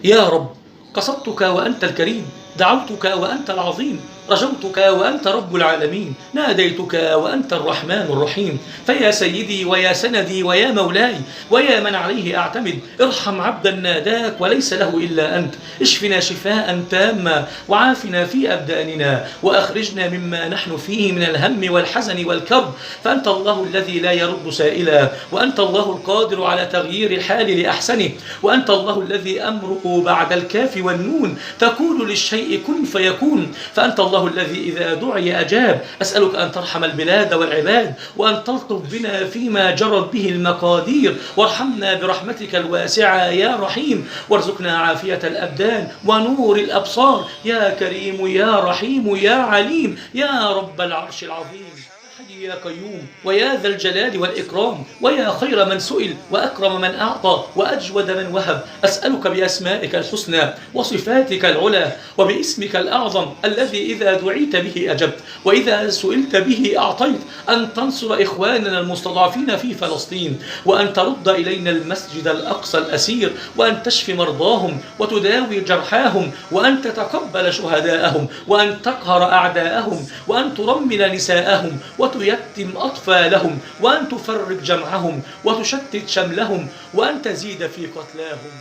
يا رب، قصدتك وأنت الكريم، دعوتك وأنت العظيم، رجوتك وأنت رب العالمين، ناديتك وأنت الرحمن الرحيم. فيا سيدي ويا سندي ويا مولاي ويا من عليه أعتمد، ارحم عبدا ناداك وليس له إلا أنت. اشفنا شفاء تاما وعافنا في أبداننا وأخرجنا مما نحن فيه من الهم والحزن والكرب، فأنت الله الذي لا يرد سائلا، وأنت الله القادر على تغيير الحال لأحسنه، وأنت الله الذي أمره بعد الكاف والنون تقول للشيء كن فيكون، فأنت الله الذي إذا دعي أجاب. أسألك أن ترحم البلاد والعباد، وأن تلطف بنا فيما جرت به المقادير، وارحمنا برحمتك الواسعة يا رحيم، وارزقنا عافية الأبدان ونور الأبصار يا كريم يا رحيم يا عليم يا رب العرش العظيم. حي يا قيوم ويا ذا الجلال والإكرام، ويا خير من سئل وأكرم من أعطى وأجود من وهب، أسألك بأسمائك الحسنى وصفاتك العلى وباسمك الأعظم الذي إذا دعيت به أجبت وإذا سئلت به أعطيت، أن تنصر إخواننا المستضعفين في فلسطين، وأن ترد إلينا المسجد الأقصى الأسير، وأن تشفي مرضاهم وتداوي جرحاهم، وأن تتقبل شهداءهم، وأن تقهر أعداءهم، وأن ترمل نساءهم وتيتم أطفالهم، وأن تفرق جمعهم وتشتت شملهم، وأن تزيد في قتلاهم.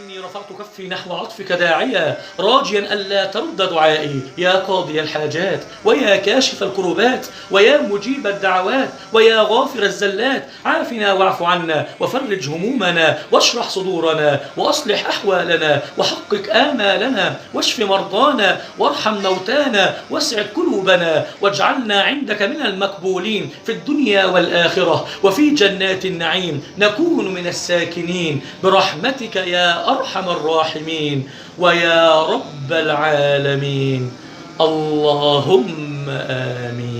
إني رفعت كفي نحو عطفك داعيا راجيا ألا ترد دعائي، يا قاضي الحاجات ويا كاشف الكربات ويا مجيب الدعوات ويا غافر الزلات، عافنا واعف عنا وفرج همومنا واشرح صدورنا وأصلح أحوالنا وحقق آمالنا واشف مرضانا وارحم موتانا واسع قلوبنا، واجعلنا عندك من المقبولين في الدنيا والآخرة، وفي جنات النعيم نكون من الساكنين برحمتك يا أرحم الراحمين ويا رب العالمين. اللهم آمين.